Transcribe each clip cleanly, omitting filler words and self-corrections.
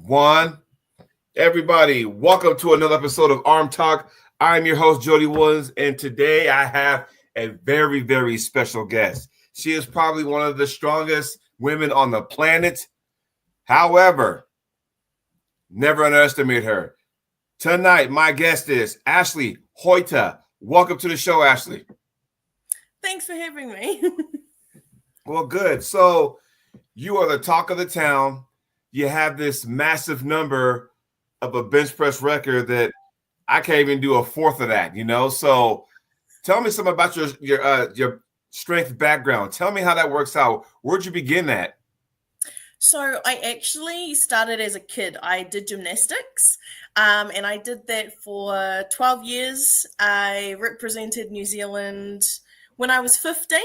One. Everybody, welcome to another episode of ArmTalk. I'm your host, Jody Williams, and today I have a very, very special guest. She is probably one of the strongest women on the planet. However, never underestimate her. Tonight, my guest is Ashley Hoeta. Welcome to the show, Ashley. Thanks for having me. Well, good. So you are the talk of the town. You have this massive number of a bench press record that I can't even do a fourth of that, So tell me something about your strength background. Tell me how that works out. Where'd you begin at? So I actually started as a kid. I did gymnastics, and I did that for 12 years. I represented New Zealand when I was 15.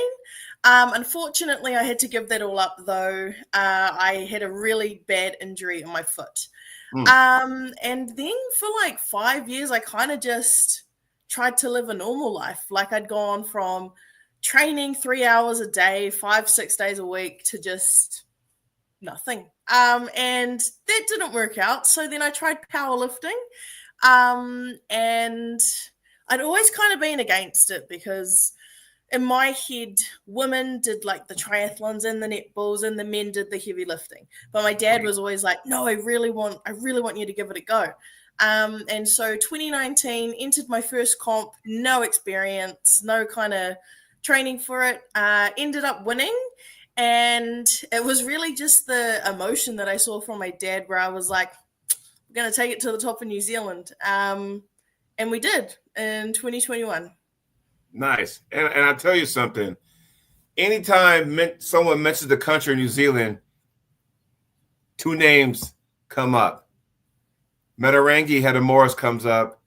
Unfortunately, I had to give that all up, though. I had a really bad injury on my foot. And then for like 5 years, I kind of just tried to live a normal life. Like I'd gone from training 3 hours a day, 5-6 days a week to just nothing. And that didn't work out. So then I tried powerlifting. And I'd always kind of been against it because in my head, women did like the triathlons and the netballs, and the men did the heavy lifting. But my dad was always like, "No, I really want you to give it a go." And so 2019 entered my first comp, no experience, no kind of training for it. Ended up winning, and it was really just the emotion that I saw from my dad, where I was like, "We're going to take it to the top of New Zealand," and we did in 2021. Nice. And I'll tell you something. Anytime someone mentions the country of New Zealand, two names come up. Matarangi Morris comes up,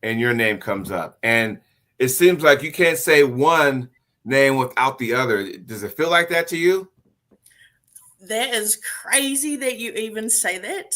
and your name comes up. And it seems like you can't say one name without the other. Does it feel like that to you? That is crazy that you even say that.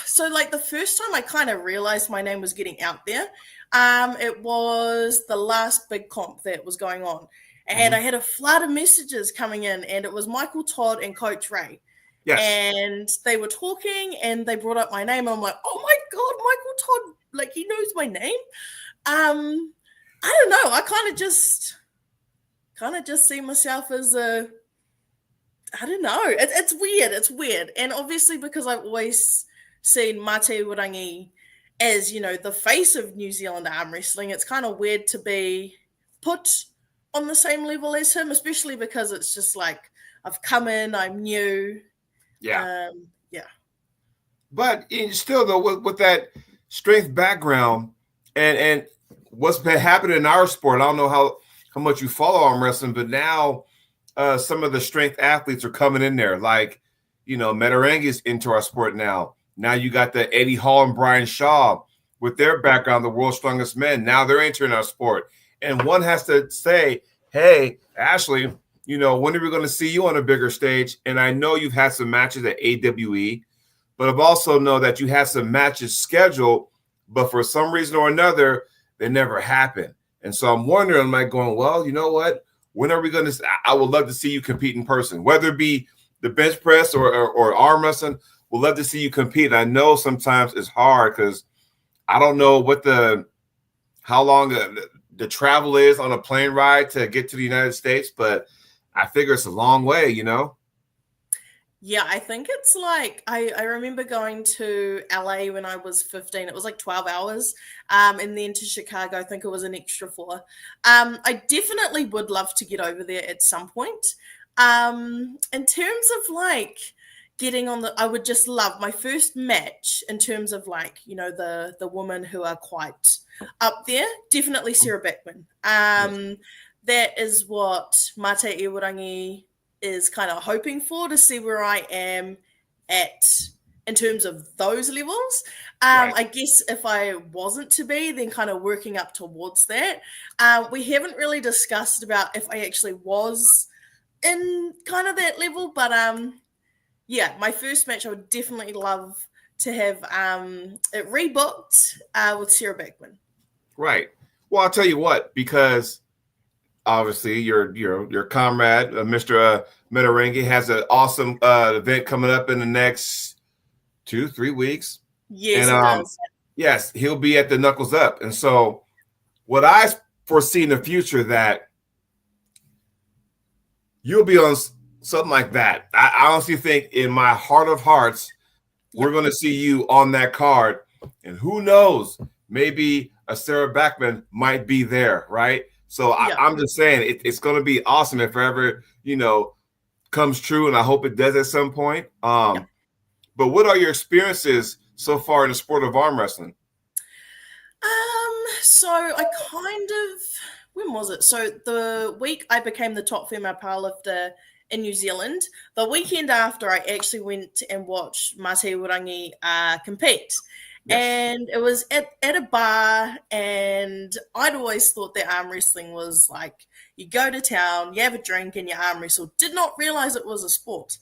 So the first time I kind of realized my name was getting out there, it was the last big comp that was going on. And I had a flood of messages coming in, and it was Michael Todd and Coach Ray. Yes. And they were talking, and they brought up my name. I'm like, oh my God, Michael Todd, like he knows my name. I don't know. I kind of just see myself as I don't know. It's weird. It's weird. And obviously because I've always seen Mate Iwirangi as, the face of New Zealand arm wrestling, it's kind of weird to be put on the same level as him, especially because it's just like I've come in, I'm new. Yeah. Yeah. But still, though, with that strength background and what's been happening in our sport, I don't know how much you follow arm wrestling, but now some of the strength athletes are coming in there. Like, Matarangi is into our sport now. Now you got the Eddie Hall and Brian Shaw with their background, the world's strongest men. Now they're entering our sport. And one has to say, hey, Ashley, when are we going to see you on a bigger stage? And I know you've had some matches at AWE, but I've also know that you had some matches scheduled, but for some reason or another, they never happened. And so I'm wondering, I'm like going, well, you know what? When are we going to – I would love to see you compete in person, whether it be the bench press or arm wrestling. We'd love to see you compete. And I know sometimes it's hard because I don't know how long the travel is on a plane ride to get to the United States, but I figure it's a long way, Yeah, I think it's like I remember going to LA when I was 15. It was like 12 hours. And then to Chicago, I think it was an extra 4. I definitely would love to get over there at some point. In terms of like getting on I would just love my first match in terms of like, the women who are quite up there. Definitely Sarah Backman. That is what Mate Iwirangi is kind of hoping for, to see where I am at in terms of those levels. Right. I guess if I wasn't to be, then kind of working up towards that. We haven't really discussed about if I actually was in kind of that level, but yeah, my first match I would definitely love to have it rebooked with Sarah Backman. Right. Well, I'll tell you what, because obviously your comrade, Mr. Metarengi, has an awesome event coming up in the next 2-3 weeks. Yes, And it does. yes, he'll be at the Knuckles Up. And so what I foresee in the future that you'll be on something like that. I honestly think in my heart of hearts, Yeah. we're going to see you on that card. And who knows, maybe a Sarah Backman might be there, right? So Yeah. I'm just saying it's going to be awesome if ever, comes true. And I hope it does at some point. Yeah. But what are your experiences so far in the sport of arm wrestling? So I kind of, when was it? So the week I became the top female powerlifter in New Zealand, the weekend after I actually went and watched Mate Urangi compete. Yes. And it was at a bar, and I'd always thought that arm wrestling was like you go to town, you have a drink, and you arm wrestle. Did not realize it was a sport.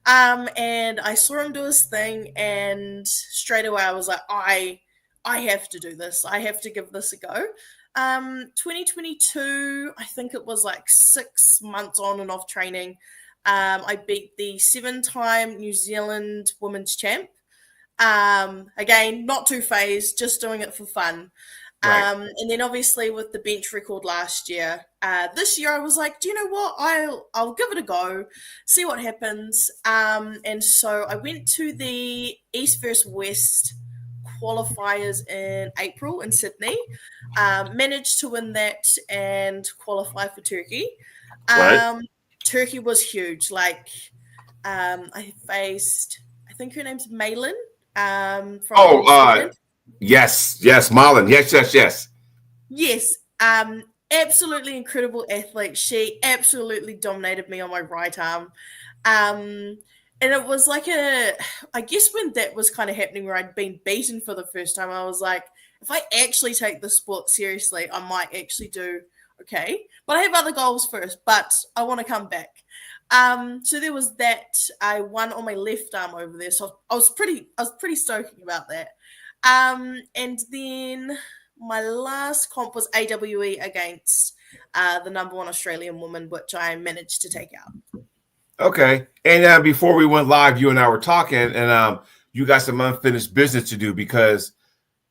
And I saw him do his thing, and straight away I was like, I have to do this. I have to give this a go. 2022, I think it was like 6 months on and off training. I beat the 7-time New Zealand women's champ. Again, not too phased, just doing it for fun. Right. And then obviously with the bench record last year, this year I was like, do you know what? I'll give it a go, see what happens. And so I went to the East versus West qualifiers in April in Sydney. Managed to win that and qualify for Turkey. Right. Turkey was huge. Like I think her name's Malin from New Zealand. Yes, Marlon. Yes. Yes. Absolutely incredible athlete. She absolutely dominated me on my right arm. And it was like I guess when that was kind of happening where I'd been beaten for the first time, I was like, if I actually take the sport seriously, I might actually do okay. But I have other goals first, but I want to come back. So there was that. I won on my left arm over there. So I was pretty stoked about that. And then my last comp was AWE against the number 1 Australian woman, which I managed to take out. Okay. And before we went live, you and I were talking, and you got some unfinished business to do because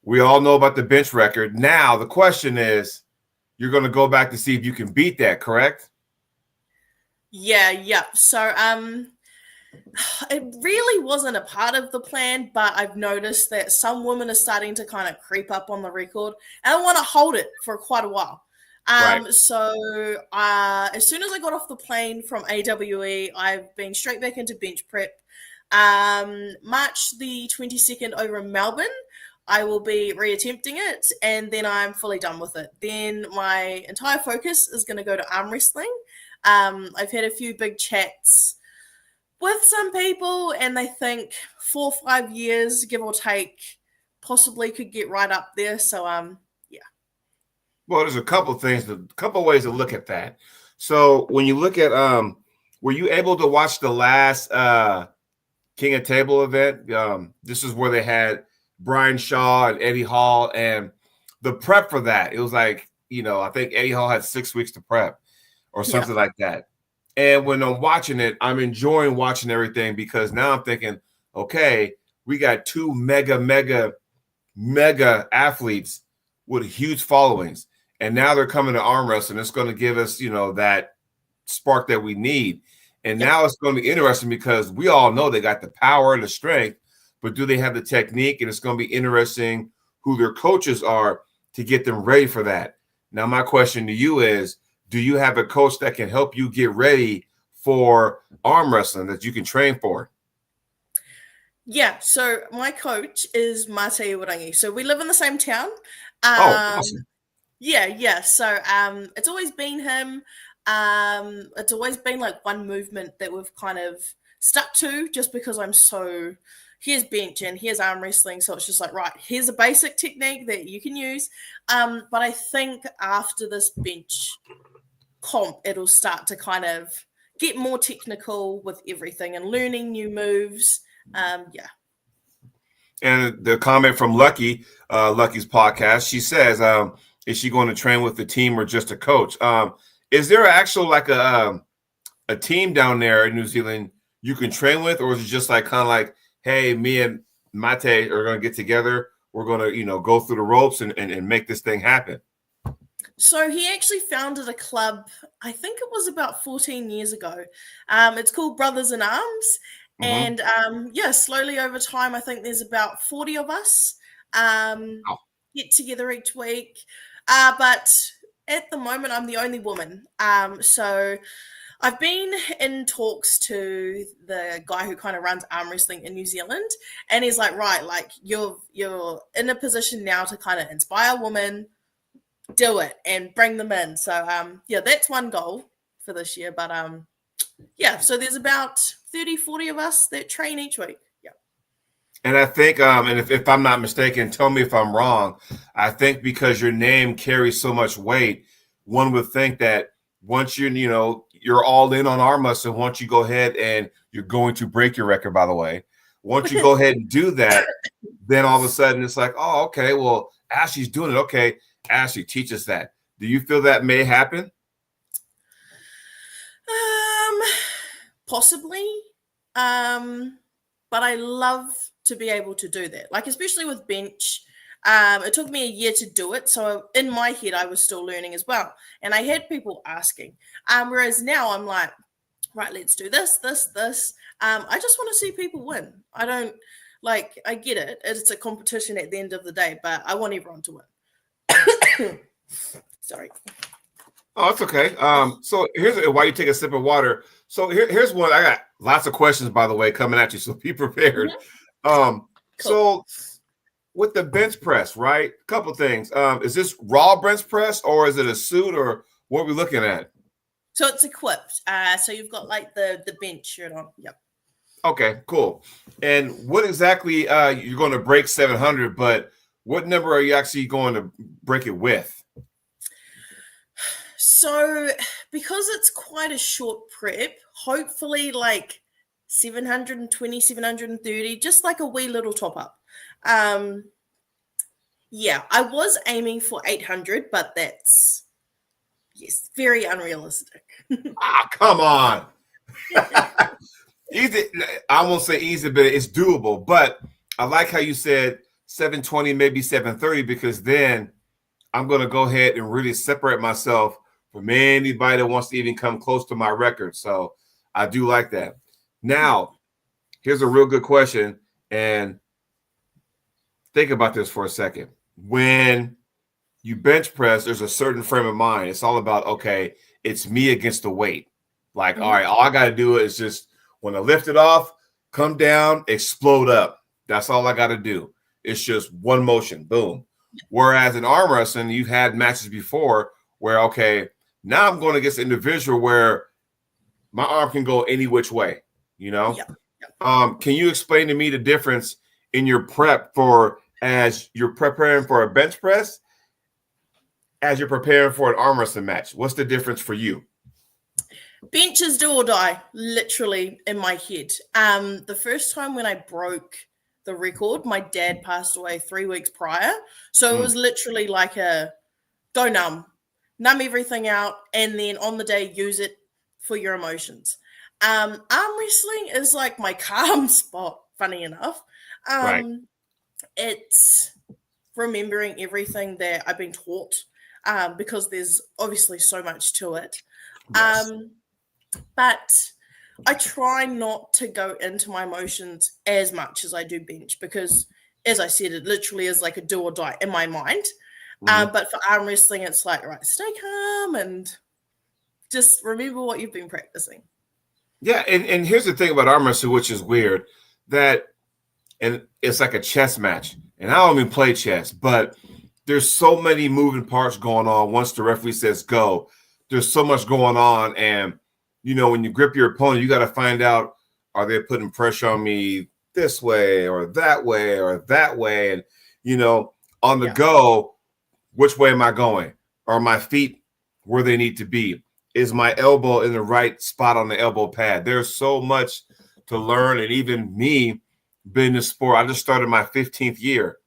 we all know about the bench record. Now, the question is, you're going to go back to see if you can beat that, correct? Yeah. So, it really wasn't a part of the plan, but I've noticed that some women are starting to kind of creep up on the record, and I want to hold it for quite a while. Right. So as soon as I got off the plane from AWE, I've been straight back into bench prep. March the 22nd over in Melbourne, I will be reattempting it, and then I'm fully done with it. Then my entire focus is going to go to arm wrestling. I've had a few big chats with some people, and they think 4 or 5 years, give or take, possibly could get right up there. So, yeah. Well, there's a couple ways to look at that. So when you look at, were you able to watch the last King of Table event? This is where they had Brian Shaw and Eddie Hall, and the prep for that, it was like, I think Eddie Hall had 6 weeks to prep or something like that. And when I'm watching it, I'm enjoying watching everything because now I'm thinking, okay, we got 2 mega athletes with huge followings. And now they're coming to arm wrestling. It's going to give us, that spark that we need. And now it's going to be interesting because we all know they got the power and the strength, but do they have the technique? And it's going to be interesting who their coaches are to get them ready for that. Now, my question to you is, do you have a coach that can help you get ready for arm wrestling that you can train for? Yeah, so my coach is Mate Urangi. So we live in the same town. Awesome. Yeah. So it's always been him. It's always been like one movement that we've kind of stuck to just because here's bench and here's arm wrestling. So it's just like, right, here's a basic technique that you can use. But I think after this bench comp, it'll start to kind of get more technical with everything and learning new moves. Yeah. And the comment from Lucky's podcast, she says, is she going to train with the team or just a coach? is there actual like a team down there in New Zealand you can train with, or is it just like kind of like, hey, me and Mate are going to get together, we're going to, go through the ropes and make this thing happen? So he actually founded a club, I think it was about 14 years ago. It's called Brothers in Arms. Mm-hmm. And yeah, slowly over time, I think there's about 40 of us get together each week. But at the moment, I'm the only woman. So I've been in talks to the guy who kind of runs arm wrestling in New Zealand, and he's like, right, like you're in a position now to kind of inspire women, do it and bring them in. So yeah, that's one goal for this year. But yeah, so there's about 30, 40 of us that train each week. Yeah. And I think, and if I'm not mistaken, tell me if I'm wrong, I think because your name carries so much weight, one would think that once you're all in on arm wrestling, once you go ahead and you're going to break your record, by the way, once you go ahead and do that, then all of a sudden it's like, oh, okay, well, Ashley's doing it. Okay, Ashley, teach us that. Do you feel that may happen? Possibly. But I love to be able to do that. Like, especially with bench. It took me a year to do it. So in my head, I was still learning as well. And I had people asking. Whereas now I'm like, right, let's do this, this, this. I just want to see people win. I don't I get it. It's a competition at the end of the day, but I want everyone to win. Sorry. Oh, it's okay. So here's while you take a sip of water. So here's one. I got lots of questions, by the way, coming at you. So be prepared. Mm-hmm. So with the bench press, right? A couple things. Is this raw bench press or is it a suit or what are we looking at? So it's equipped. So you've got like the bench shirt on. Yep. Okay, cool. And what exactly you're going to break 700, but what number are you actually going to break it with? So because it's quite a short prep, hopefully like 720, 730, just like a wee little top up. Yeah, I was aiming for 800, but that's, yes, very unrealistic. Come on. Easy. I won't say easy, but it's doable. But I like how you said 720, maybe 730, because then I'm going to go ahead and really separate myself from anybody that wants to even come close to my record. So I do like that. Now, here's a real good question. And think about this for a second. When you bench press, there's a certain frame of mind. It's all about, okay, it's me against the weight. Like, all right, all I got to do is just when I lift it off, come down, explode up. That's all I got to do. It's just one motion, boom. Whereas in arm wrestling, you've had matches before where, okay, now I'm going against an individual where my arm can go any which way, Yeah. Can you explain to me the difference in your prep for as you're preparing for a bench press, as you're preparing for an arm wrestling match? What's the difference for you? Bench is do or die, literally in my head. The first time when I broke the record, my dad passed away 3 weeks prior. So it was literally like a go numb everything out, and then on the day, use it for your emotions. Arm wrestling is like my calm spot, funny enough. Right. It's remembering everything that I've been taught, because there's obviously so much to it. Yes. But I try not to go into my emotions as much as I do bench because, as I said, it literally is like a do or die in my mind. But for arm wrestling, it's like, right, stay calm and just remember what you've been practicing. Yeah, and here's the thing about arm wrestling, which is weird, and it's like a chess match. And I don't even play chess, but there's so many moving parts going on once the referee says go. There's so much going on. And, when you grip your opponent, you got to find out, are they putting pressure on me this way or that way or that way? And, on the go, which way am I going? Are my feet where they need to be? Is my elbow in the right spot on the elbow pad? There's so much to learn. And even me being in the sport, I just started my 15th year.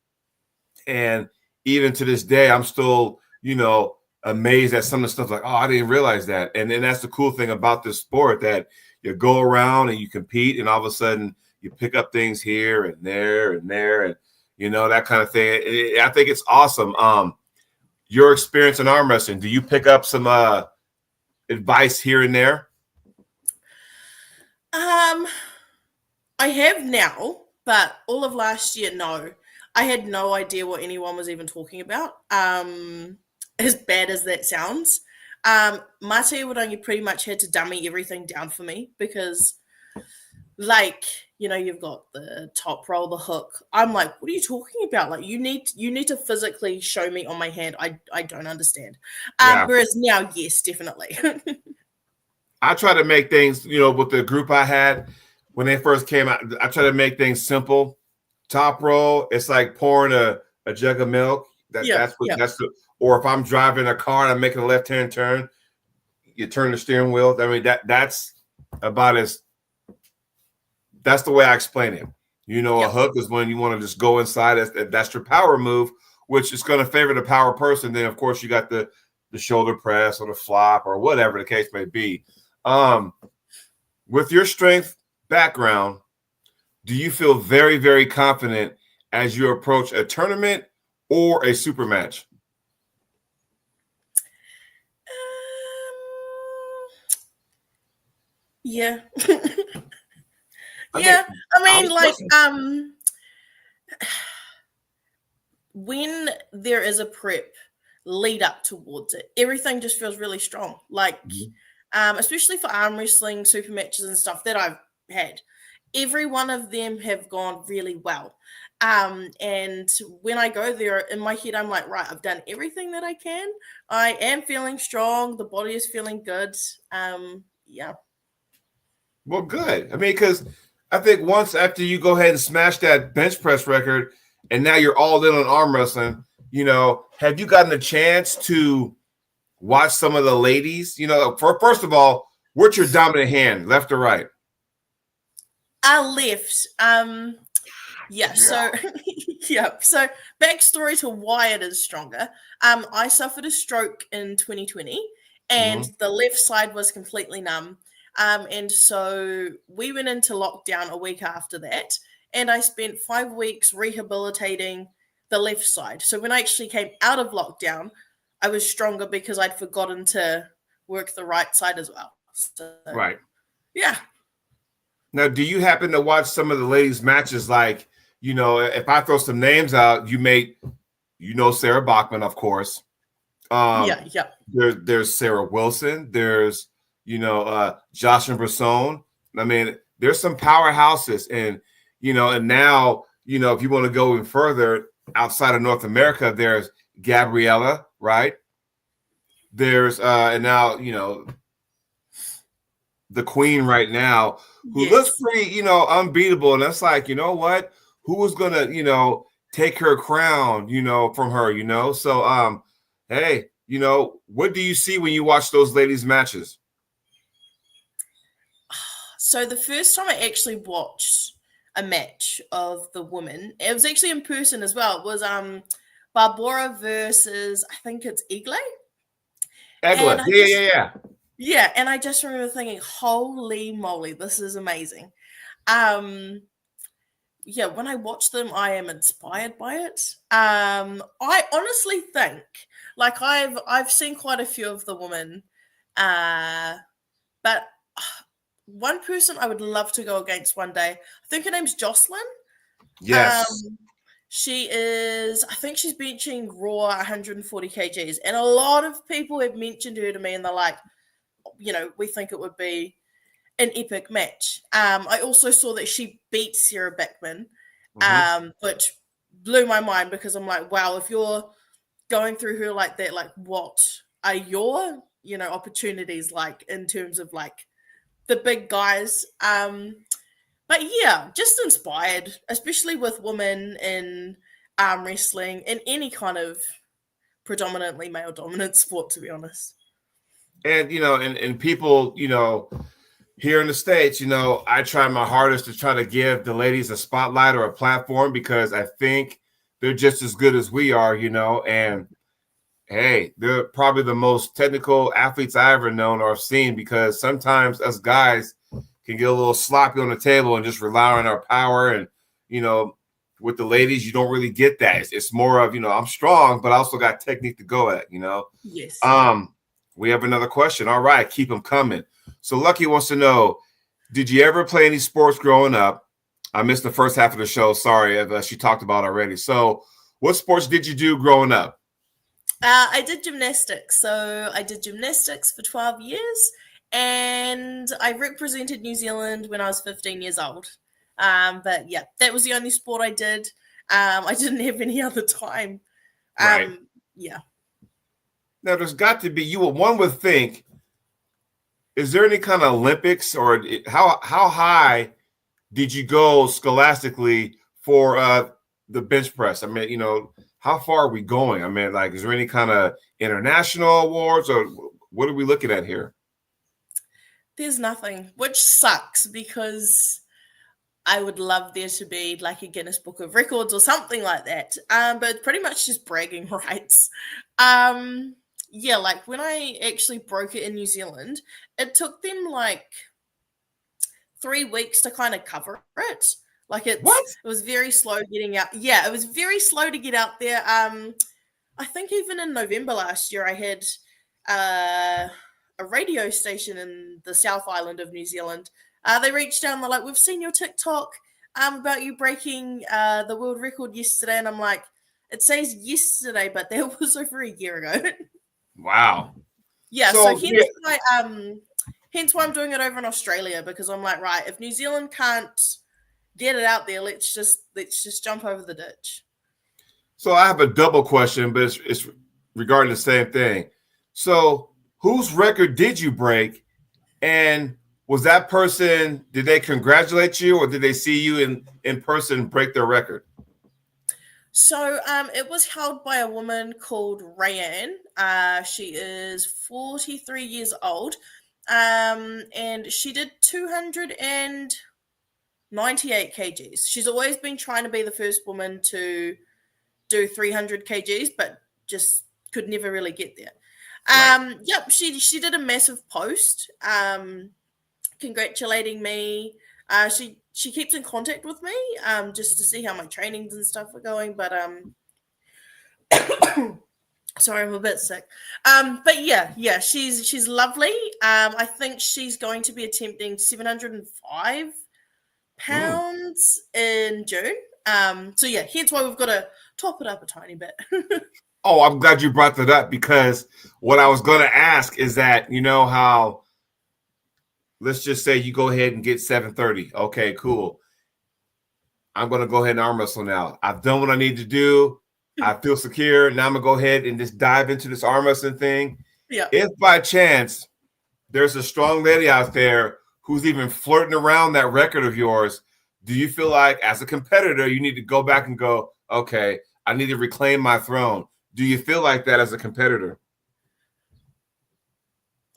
And even to this day, I'm still, amazed at some of the stuff like, oh, I didn't realize that. And then that's the cool thing about this sport, that you go around and you compete, and all of a sudden you pick up things here and there and there, and that kind of thing. I think it's awesome. Your experience in arm wrestling, do you pick up some advice here and there? I have now, but all of last year, no. I had no idea what anyone was even talking about. As bad as that sounds, Mate would only pretty much had to dummy everything down for me because, like, you've got the top roll, the hook. I'm like, what are you talking about? Like, you need to physically show me on my hand. I don't understand. Yeah. Whereas now, yes, definitely. I try to make things, with the group I had when they first came out, I try to make things simple. Top roll, it's like pouring a jug of milk. Or if I'm driving a car and I'm making a left-hand turn, you turn the steering wheel. I mean, that's the way I explain it. A hook is when you want to just go inside. That's your power move, which is going to favor the power person. Then, of course, you got the shoulder press or the flop or whatever the case may be. With your strength background, do you feel very, very confident as you approach a tournament or a super match? Yeah. Yeah. When there is a prep lead up towards it, everything just feels really strong. Like, especially for arm wrestling, super matches and stuff that I've had, every one of them have gone really well. And when I go there, in my head, I'm like, right, I've done everything that I can. I am feeling strong. The body is feeling good. Yeah. Well, good. I mean, because I think once after you go ahead and smash that bench press record, and now you're all in on arm wrestling, have you gotten a chance to watch some of the ladies? First of all, what's your dominant hand, left or right? Left. Yeah. So, yeah. So, backstory to why it is stronger. I suffered a stroke in 2020, and the left side was completely numb. And so we went into lockdown a week after that, and I spent 5 weeks rehabilitating the left side. So when I actually came out of lockdown, I was stronger because I'd forgotten to work the right side as well. So, right. Yeah. Now, do you happen to watch some of the ladies' matches? Like, if I throw some names out, Sarah Bachman, of course. Yeah. There's Sarah Wilson. There's Jocelyn Brisson. I mean, there's some powerhouses, and and now if you want to go even further outside of North America, there's Gabriella, right? There's and now the queen right now, who looks pretty unbeatable, and that's like, what? Who was gonna take her crown from her? So hey, what do you see when you watch those ladies' matches? So the first time I actually watched a match of the women, it was actually in person as well. It was Barbara versus, I think it's Egle. Yeah. Yeah, and I just remember thinking, holy moly, this is amazing. Yeah, when I watch them, I am inspired by it. I honestly think, like, I've seen quite a few of the women, but one person I would love to go against one day, I think her name's Jocelyn. Yes. I think she's benching raw 140 kgs, and a lot of people have mentioned her to me, and they're like, we think it would be an epic match. I also saw that she beat Sarah Bachman, which blew my mind, because I'm like, wow, if you're going through her like that, like, what are your, opportunities like in terms of like the big guys? But yeah, just inspired, especially with women in arm wrestling and any kind of predominantly male dominant sport, to be honest. And and people, here in the States, I try my hardest to try to give the ladies a spotlight or a platform, because I think they're just as good as we are, and Hey, they're probably the most technical athletes I ever known or seen, because sometimes us guys can get a little sloppy on the table and just rely on our power. And, you know, with the ladies, you don't really get that. It's more of, I'm strong, but I also got technique to go at. Yes. We have another question. All right, keep them coming. So Lucky wants to know, did you ever play any sports growing up? I missed the first half of the show. Sorry, if she talked about already. So what sports did you do growing up? I did gymnastics. So I did gymnastics for 12 years and I represented New Zealand when I was 15 years old. But yeah, that was the only sport I did. I didn't have any other time. Right. Yeah. Now, there's got to be, one would think, is there any kind of Olympics, or how high did you go scholastically for the bench press? I mean, how far are we going? I mean, like, is there any kind of international awards, or what are we looking at here? There's nothing, which sucks because I would love there to be like a Guinness Book of Records or something like that. But it's pretty much just bragging rights. Yeah, like when I actually broke it in New Zealand, it took them like 3 weeks to kind of cover it. Like it What? was very slow getting out. Yeah, it was very slow to get out there. I think even in November last year, I had a radio station in the South Island of New Zealand. They reached out and they're like, "We've seen your TikTok about you breaking the world record yesterday," and I'm like, "It says yesterday, but that was over a year ago." Wow. Yeah, So hence why I'm doing it over in Australia, because I'm like, right, if New Zealand can't get it out there, let's just jump over the ditch. So I have a double question, but it's regarding the same thing. So whose record did you break? And was that person, did they congratulate you, or did they see you in person break their record? So it was held by a woman called Rayanne. She is 43 years old. And she did 298 kgs. She's always been trying to be the first woman to do 300 kgs, but just could never really get there. Right. Yep, she did a massive post congratulating me. She keeps in contact with me just to see how my trainings and stuff are going. But sorry, I'm a bit sick. But yeah, she's lovely. I think she's going to be attempting 705 pounds in June. So yeah, hence why we've got to top it up a tiny bit. Oh, I'm glad you brought that up, because what I was going to ask is that, how, let's just say you go ahead and get 730. Okay, cool. I'm going to go ahead and arm wrestle now. I've done what I need to do. I feel secure. Now I'm going to go ahead and just dive into this arm wrestling thing. Yeah. If by chance there's a strong lady out there who's even flirting around that record of yours, do you feel like as a competitor, you need to go back and go, okay, I need to reclaim my throne? Do you feel like that as a competitor?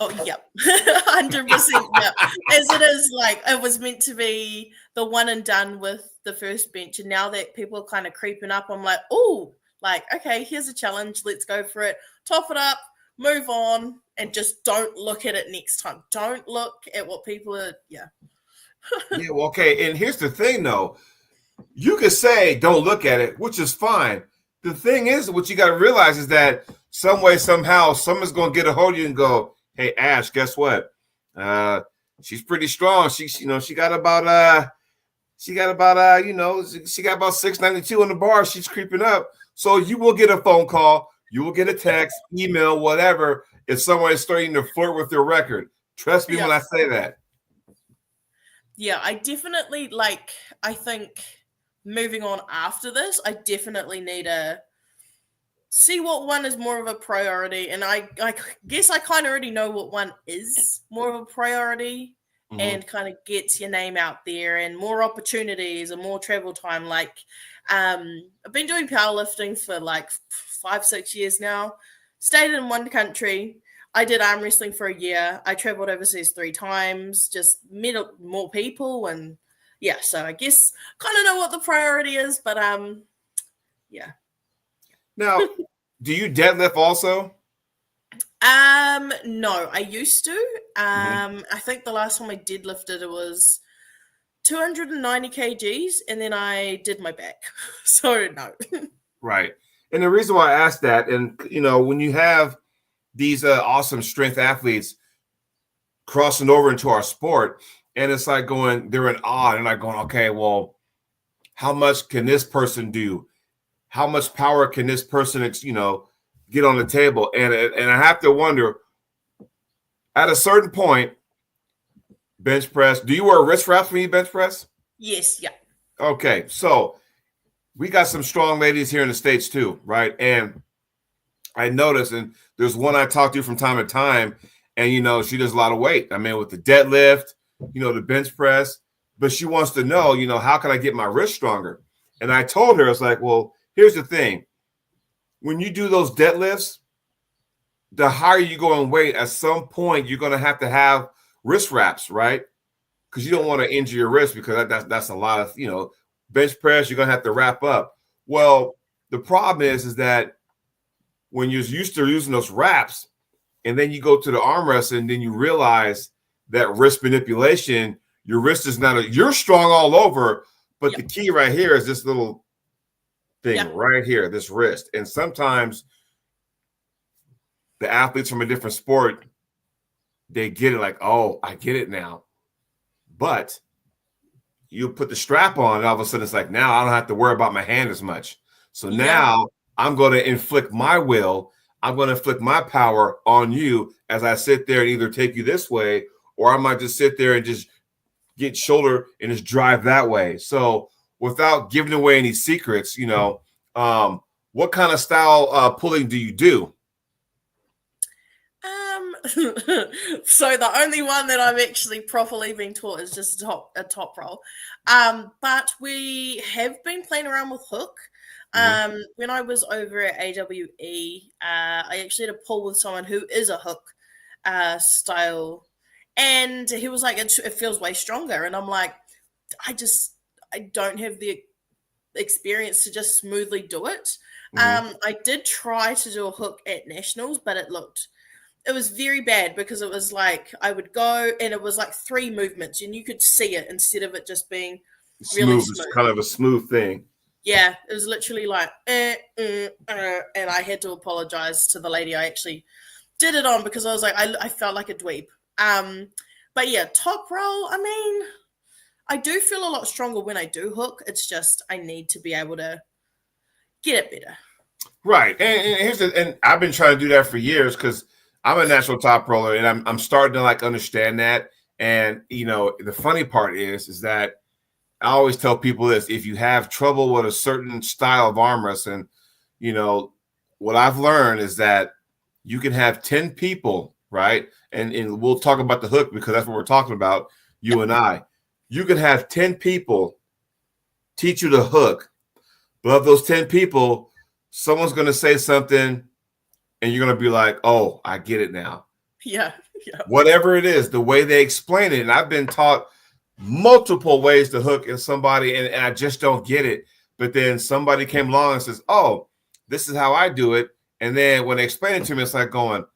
Oh, yep. 100%. Yep. As it is, like, it was meant to be the one and done with the first bench. And now that people are kind of creeping up, I'm like, oh, like, okay, here's a challenge. Let's go for it. Top it up, move on, and just don't look at it next time. Don't look at what people are, yeah. Yeah, well, okay. And here's the thing, though. You could say don't look at it, which is fine. The thing is, what you got to realize is that some way, somehow, someone's going to get a hold of you and go, "Hey, Ash, guess what? She's pretty strong. She got about she got about 692 on the bar. She's creeping up." So you will get a phone call, you will get a text, email, whatever, if someone is starting to flirt with your record. Trust me when I say that. Yeah, I definitely I think moving on after this, I definitely need to see what one is more of a priority. And I guess I kind of already know what one is more of a priority, and kind of gets your name out there and more opportunities and more travel time. Like, I've been doing powerlifting for like 5-6 years now. Stayed in one country. I did arm wrestling for a year. I traveled overseas 3 times, just met more people, and yeah, so I guess kind of know what the priority is, but yeah. Now, Do you deadlift also? No, I used to. Mhm. I think the last time I did lifted it was 290 kgs, and then I did my back. So no. Right. And the reason why I asked that, and when you have these awesome strength athletes crossing over into our sport, and it's like they're in awe, and like going, okay, well, how much can this person do? How much power can this person, get on the table? And I have to wonder, at a certain point, bench press. Do you wear wrist wraps when you bench press? Yes, yeah. Okay, so we got some strong ladies here in the States too, right? And I noticed, and there's one I talk to from time to time, and she does a lot of weight. I mean, with the deadlift, the bench press, but she wants to know, how can I get my wrist stronger? And I told her, it's like, well, here's the thing. When you do those deadlifts, the higher you go in weight, at some point you're going to have wrist wraps, right? Because you don't want to injure your wrist, because that's a lot of bench press. You're going to have to wrap up. Well, the problem is that when you're used to using those wraps, and then you go to the arm wrestle, and then you realize that wrist manipulation, your wrist is not you're strong all over, but the key right here is this little thing right here, this wrist. And sometimes the athletes from a different sport, they get it like, oh, I get it now. But you put the strap on, and all of a sudden it's like, now I don't have to worry about my hand as much. So now I'm going to inflict my will. I'm going to inflict my power on you as I sit there and either take you this way, or I might just sit there and just get shoulder and just drive that way. So without giving away any secrets, what kind of style pulling do you do? So the only one that I'm actually properly being taught is just a top roll. But we have been playing around with hook. When I was over at AWE, I actually had a pull with someone who is a hook style, and he was like, it feels way stronger. And I'm like, I don't have the experience to just smoothly do it. I did try to do a hook at nationals, but it was very bad, because it was like I would go and it was like 3 movements and you could see it instead of it just being really smooth. It's kind of a smooth thing. Yeah, it was literally like, and I had to apologize to the lady I actually did it on, because I was like, I felt like a dweeb. But yeah, top roll, I mean, I do feel a lot stronger when I do hook. It's just I need to be able to get it better. Right. And I've been trying to do that for years, because I'm a natural top roller, and I'm starting to like understand that. And the funny part is that I always tell people this: if you have trouble with a certain style of arm wrestling, what I've learned is that you can have 10 people, right? And we'll talk about the hook, because that's what we're talking about, you and I. You can have 10 people teach you the hook, but of those 10 people, someone's going to say something, and you're going to be like, oh, I get it now. Yeah. Whatever it is, the way they explain it. And I've been taught multiple ways to hook in somebody, and I just don't get it. But then somebody came along and says, oh, this is how I do it. And then when they explain it to me, it's like going,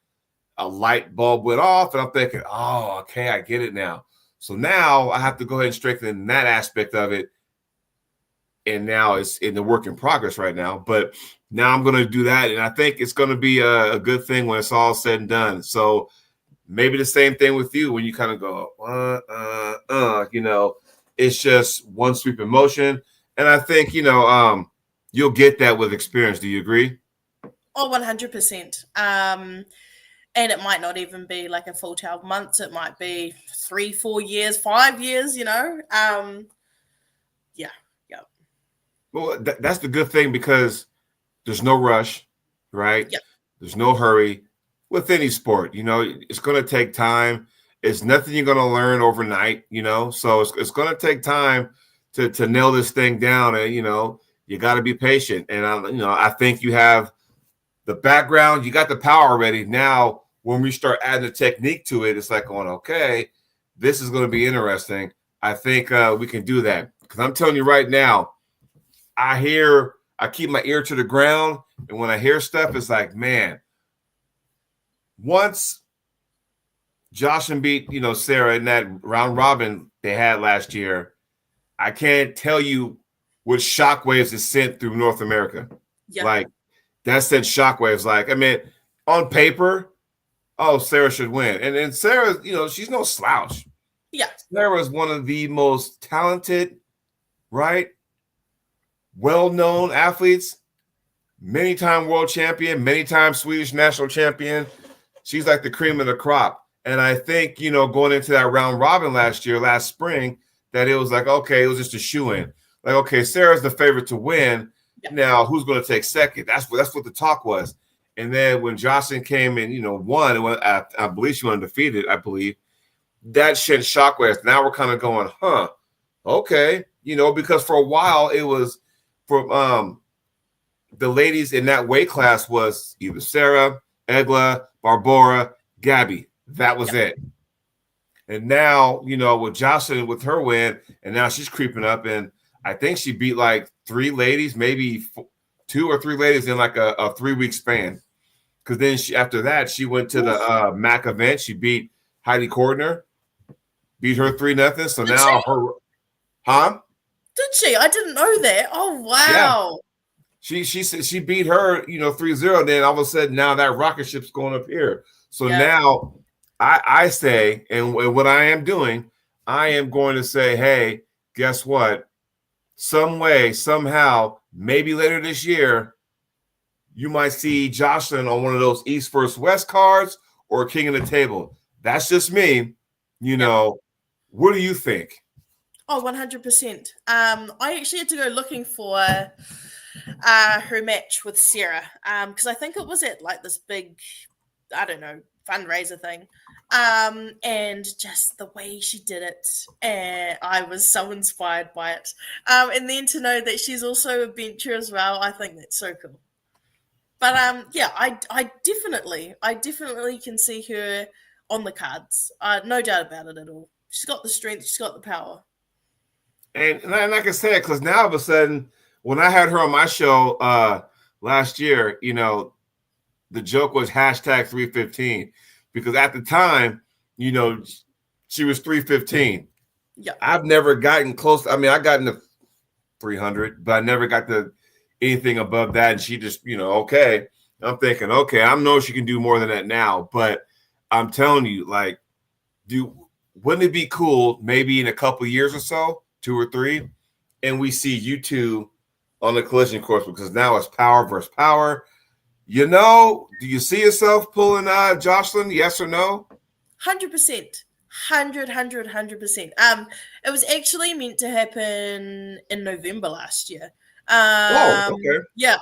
a light bulb went off, and I'm thinking, oh, okay, I get it now. So now I have to go ahead and strengthen that aspect of it. And now it's in the work in progress right now. But now I'm going to do that. And I think it's going to be a good thing when it's all said and done. So maybe the same thing with you, when you kind of go, it's just one sweeping motion. And I think, you'll get that with experience. Do you agree? Oh, 100%. And it might not even be like a full 12 months. It might be 3, 4 years, 5 years, Yeah. Well, that's the good thing, because there's no rush, right? Yep. There's no hurry with any sport. It's going to take time. It's nothing you're going to learn overnight, so it's going to take time to nail this thing down. And, you got to be patient. And, I think you have the background, you got the power already. Now, when we start adding the technique to it, it's like going, okay, this is going to be interesting. I think we can do that, because I'm telling you right now, I hear I keep my ear to the ground, and when I hear stuff, it's like, man, once Jocelyn beat, Sarah in that round robin they had last year, I can't tell you what shockwaves it sent through North America. Yeah. Like, that sent shockwaves. Like, I mean, on paper, oh, Sarah should win. And Sarah, she's no slouch. Yeah. Sarah is one of the most talented, right? Well-known athletes, many-time world champion, many-time Swedish national champion. She's like the cream of the crop. And I think, going into that round robin last spring, that it was like, okay, it was just a shoe-in. Like, okay, Sarah's the favorite to win. Yeah. Now, who's going to take second? That's what the talk was. And then when Jocelyn came and, won, I believe she went undefeated, I believe, that sent shockwaves. Now we're kind of going, okay. Because for a while it was for the ladies in that weight class was either Sarah, Egla, Barbara, Gabby. That was it. And now, with Jocelyn with her win, and now she's creeping up, and I think she beat like 3 ladies, maybe 2 or 3 ladies in like a 3-week span. Because then after that, she went to the MAC event. She beat Heidi Cordner, beat her 3-0. So now Did she? I didn't know that. Oh wow. Yeah. She beat her, 3-0. Then all of a sudden now that rocket ship's going up here. So now I say, and what I am doing, I am going to say, hey, guess what? Some way, somehow, maybe later this year, you might see Jocelyn on one of those East versus West cards or King of the Table. That's just me. What do you think? Oh, 100%. I actually had to go looking for her match with Sarah because I think it was at like this big, I don't know, fundraiser thing. And just the way she did it, and I was so inspired by it. And then to know that she's also a bencher as well, I think that's so cool. But I definitely can see her on the cards. No doubt about it at all. She's got the strength, she's got the power. And like I said, because now all of a sudden, when I had her on my show last year, the joke was hashtag 315. Because at the time, she was 315. Yeah. I've never gotten close. I mean, I got into 300, but I never got to anything above that. And she just, okay. I'm thinking, okay, I know she can do more than that now. But I'm telling you, like, wouldn't it be cool maybe in a couple years or so, 2 or 3, and we see you two on the collision course? Because now it's power versus power. Do you see yourself pulling Jocelyn? Yes or no? 100%. 100%. It was actually meant to happen in November last year. Okay. Yeah,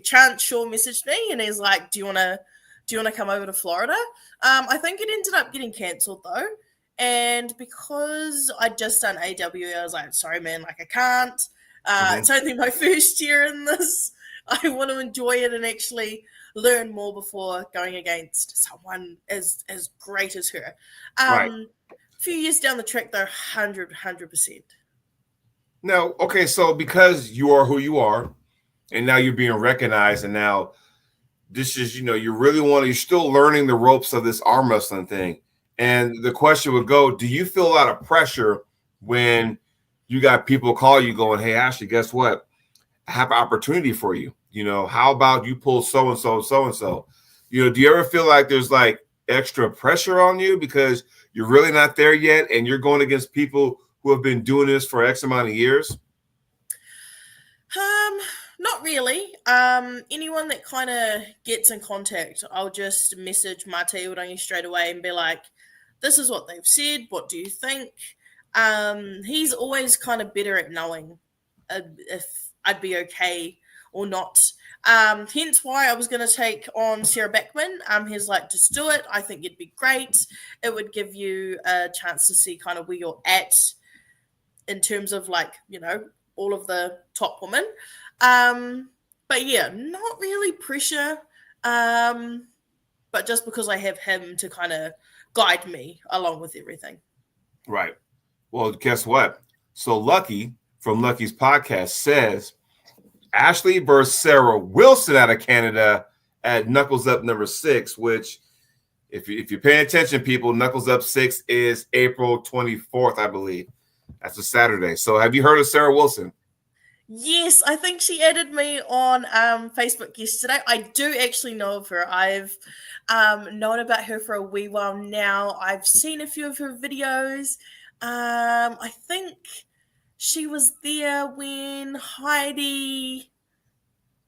Chance Shaw messaged me and he's like, do you want to come over to Florida? I think it ended up getting cancelled though. And because I'd just done AWA, I was like, sorry, man, like I can't. It's only my first year in this. I want to enjoy it and actually learn more before going against someone as great as her. Right. A few years down the track, though, 100%. Now, okay, so because you are who you are, and now you're being recognized, and now this is, you're still learning the ropes of this arm wrestling thing. And the question would go, do you feel a lot of pressure when you got people call you going, hey, Ashley, guess what? I have an opportunity for you. How about you pull so-and-so, so-and-so? Do you ever feel like there's like extra pressure on you because you're really not there yet and you're going against people who have been doing this for X amount of years? Not really. Anyone that kind of gets in contact, I'll just message Marty Urangi straight away and be like, this is what they've said. What do you think? He's always kind of better at knowing if I'd be okay or not. Hence why I was going to take on Sarah Beckman. He's like, just do it. I think it'd be great. It would give you a chance to see kind of where you're at in terms of like, all of the top women. But yeah, not really pressure. But just because I have him to kind of guide me along with everything. Right. Well, guess what? So Lucky from Lucky's podcast says Ashley versus Sarah Wilson out of Canada at Knuckles Up number 6, which if you're paying attention, people, Knuckles Up 6 is April 24th, I believe. That's a Saturday. So have you heard of Sarah Wilson? Yes, I think she added me on Facebook yesterday. I do actually know of her. I've known about her for a wee while now. I've seen a few of her videos. I think she was there when Heidi.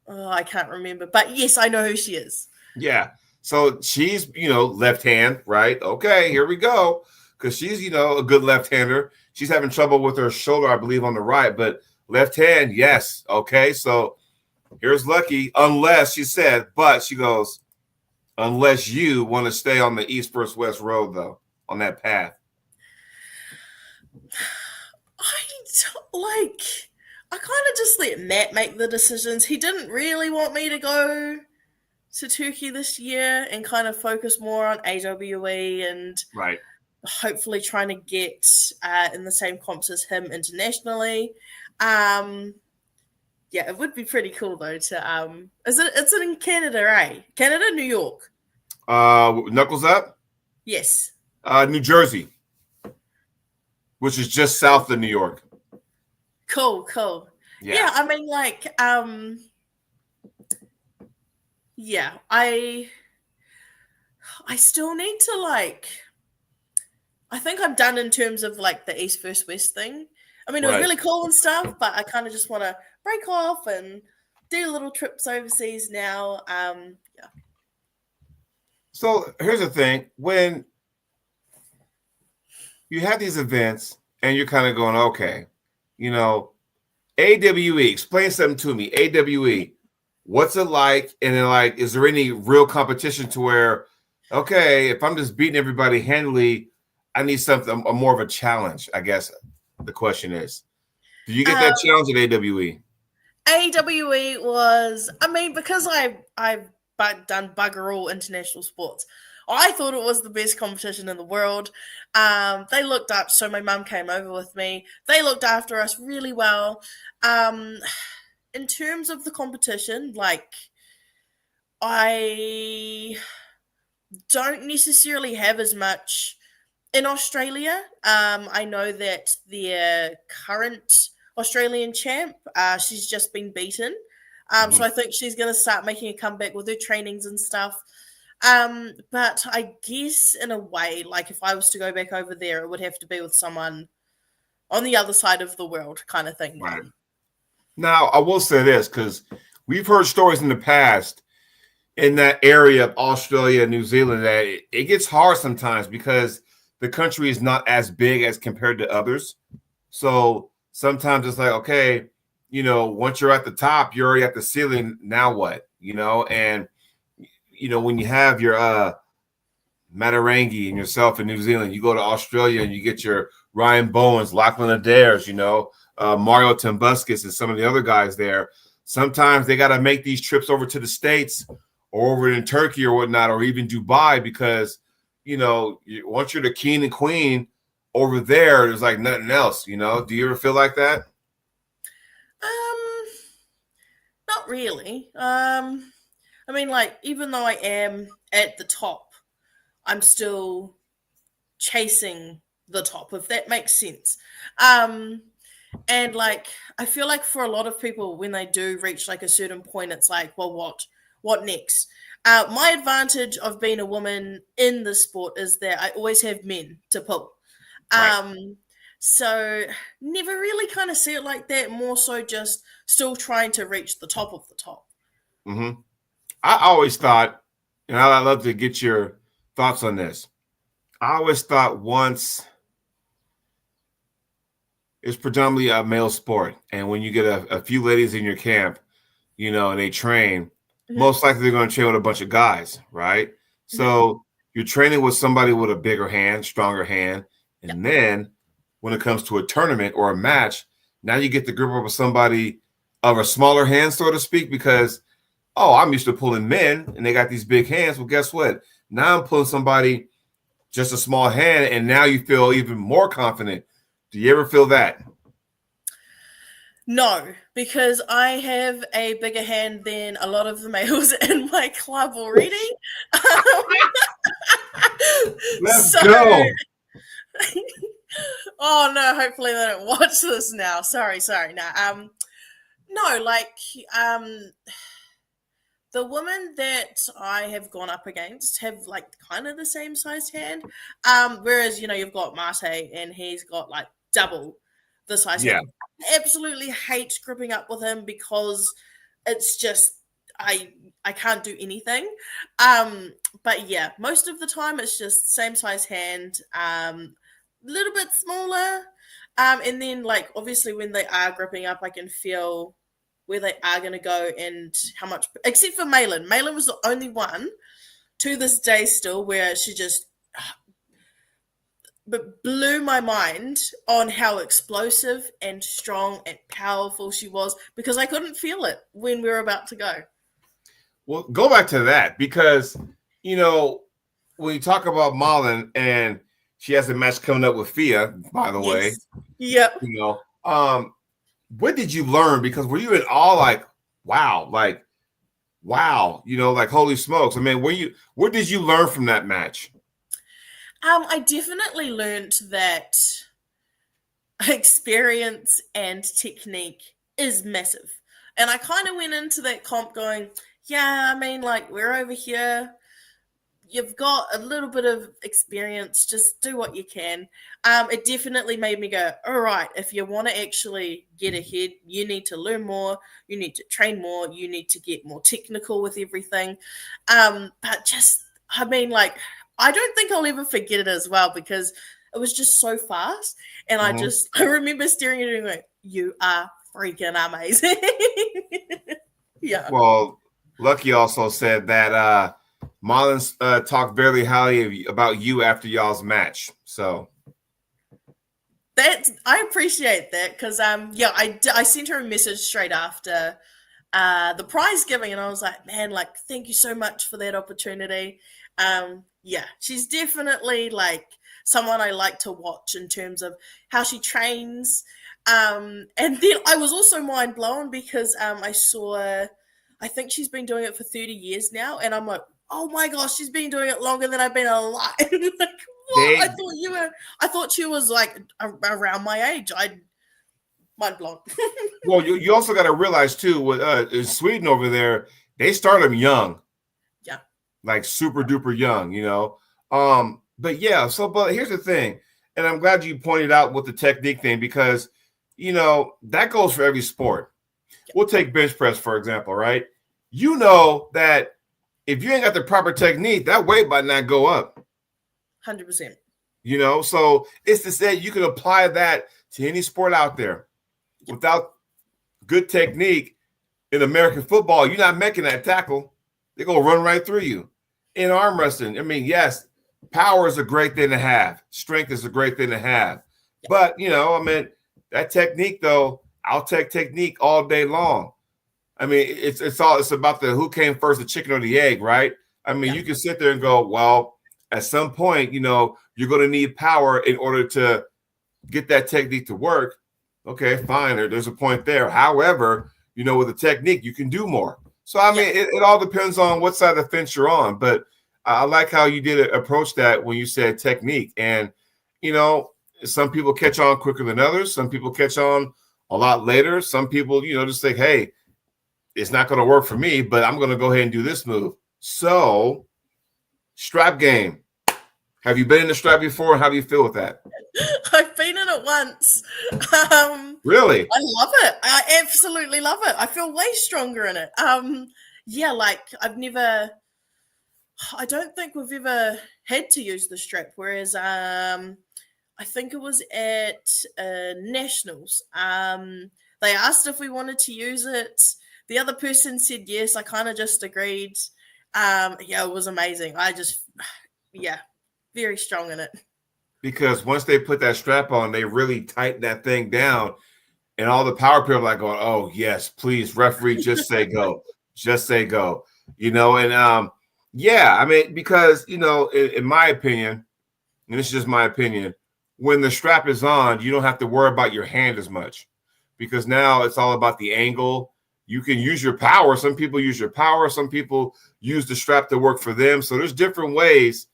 Oh, I can't remember, but yes, I know who she is. Yeah. So she's, left hand, right? Okay, here we go. Because she's, a good left-hander. She's having trouble with her shoulder, I believe, on the right, but left hand, yes. Okay, so here's lucky, unless she said, but she goes, unless you want to stay on the East versus West road, though, on that path. I kind of just let Matt make the decisions. He didn't really want me to go to Turkey this year and kind of focus more on AWE and right. Hopefully trying to get in the same comps as him internationally. Yeah, it would be pretty cool though to it's in Canada, right? Canada, New York. Knuckles Up? Yes. New Jersey, which is just south of New York. Cool. Yeah, I mean, yeah, I still need to I think I'm done in terms of the East versus West thing. I mean, it was really cool and stuff, but I kind of just want to break off and do little trips overseas now. Yeah. So here's the thing. When you have these events and you're kind of going, okay, AWE, explain something to me. AWE, what's it like? And then is there any real competition to where, okay, if I'm just beating everybody handily, I need something more of a challenge, I guess the question is. Do you get that challenge at AWE? AWE was, because I've done bugger all international sports, I thought it was the best competition in the world. They looked up, so my mum came over with me. They looked after us really well. In terms of the competition, I don't necessarily have as much in Australia. I know that their current Australian champ, she's just been beaten. So I think she's going to start making a comeback with her trainings and stuff. But I guess in a way, if I was to go back over there, it would have to be with someone on the other side of the world kind of thing. Right. Now, I will say this, because we've heard stories in the past in that area of Australia and New Zealand that it gets hard sometimes because the country is not as big as compared to others. So sometimes it's okay, once you're at the top, you're already at the ceiling. Now what? And when you have your Matarangi and yourself in New Zealand, you go to Australia and you get your Ryan Bowens, Lachlan Adair's, Mario Tambuscus and some of the other guys there. Sometimes they got to make these trips over to the States or over in Turkey or whatnot, or even Dubai, because, once you're the king and queen over there, there's nothing else, Do you ever feel like that? Not really. Even though I am at the top, I'm still chasing the top, if that makes sense. And I feel for a lot of people, when they do reach a certain point, it's well, what next? My advantage of being a woman in the sport is that I always have men to pull. Right. So never really kind of see it like that, more so just still trying to reach the top of the top. Mm-hmm. I always thought, and I'd love to get your thoughts on this. I always thought once it's predominantly a male sport, and when you get a few ladies in your camp, and they train, most likely they're going to train with a bunch of guys, right? So you're training with somebody with a bigger hand, stronger hand, and then when it comes to a tournament or a match, now you get to grip up with somebody of a smaller hand, so to speak, because I'm used to pulling men and they got these big hands. Well, guess what? Now I'm pulling somebody just a small hand, and now you feel even more confident. Do you ever feel that? No, because I have a bigger hand than a lot of the males in my club already. Let's So, go. oh no, hopefully they don't watch this now. Sorry. No, like, um, the women that I have gone up against have like kind of the same sized hand. Whereas you've got Mate and he's got like double the size hand. Yeah. Absolutely hate gripping up with him because it's just I can't do anything. But yeah, most of the time it's just same size hand, a little bit smaller. And then like obviously when they are gripping up, I can feel where they are going to go and how much. Except for Malin. Malin was the only one to this day still where she just but blew my mind on how explosive and strong and powerful she was because I couldn't feel it when we were about to go. Well, go back to that because, you know, when you talk about Malin and she has a match coming up with Fia, by the way, Yes. Yep. What did you learn? Because were you in all wow, like holy smokes. I mean, what did you learn from that match? I definitely learned that experience and technique is massive. And I kind of went into that comp going, yeah, I mean, like, we're over here. You've got a little bit of experience. Just do what you can. It definitely made me go, all right, if you want to actually get ahead, you need to learn more. You need to train more. You need to get more technical with everything. But just, I mean, like, I don't think I'll ever forget it as well because it was just so fast. And I remember staring at it and going, you are freaking amazing. Yeah. Well, Lucky also said that Mullins talked very highly about you after y'all's match. So I appreciate that because I sent her a message straight after the prize giving and I was like, man, like thank you so much for that opportunity. Yeah, she's definitely like someone I like to watch in terms of how she trains. And then I was also mind blown because I think she's been doing it for 30 years now, and I'm like, oh my gosh, she's been doing it longer than I've been alive. Like, what? they I thought she was like around my age. I mind blown. well, you also got to realize too, with in Sweden over there, they start them young. Yeah. Like super duper young. But yeah, but here's the thing, and I'm glad you pointed out with the technique thing because that goes for every sport. We'll take bench press, for example, right? You know that if you ain't got the proper technique, that weight might not go up. 100%. So it's to say you can apply that to any sport out there. Without good technique in American football, you're not making that tackle. They're going to run right through you. In arm wrestling, I mean, yes, power is a great thing to have. Strength is a great thing to have. But, that technique, though, I'll take technique all day long. I mean, it's about the who came first, the chicken or the egg, right? I mean, you can sit there and go, well, at some point, you're going to need power in order to get that technique to work. Okay, fine. There's a point there. However, with the technique, you can do more. So, I mean, it all depends on what side of the fence you're on. But I like how you did approach that when you said technique. And, some people catch on quicker than others. Some people catch on a lot later. Some people, just think, hey, it's not going to work for me, but I'm going to go ahead and do this move. So, strap game. Have you been in the strap before? How do you feel with that? I've been in it once. Really? I love it. I absolutely love it. I feel way stronger in it. Like I don't think we've ever had to use the strap. Whereas, I think it was at Nationals. They asked if we wanted to use it. The other person said yes. I kind of just agreed. It was amazing. Very strong in it. Because once they put that strap on, they really tighten that thing down. And all the power people are like going, oh, yes, please, referee, just say go. Just say go. I mean, because, in my opinion, and this is just my opinion, when the strap is on, you don't have to worry about your hand as much. because now it's all about the angle. You can use your power. Some people use your power. Some people use the strap to work for them. So there's different ways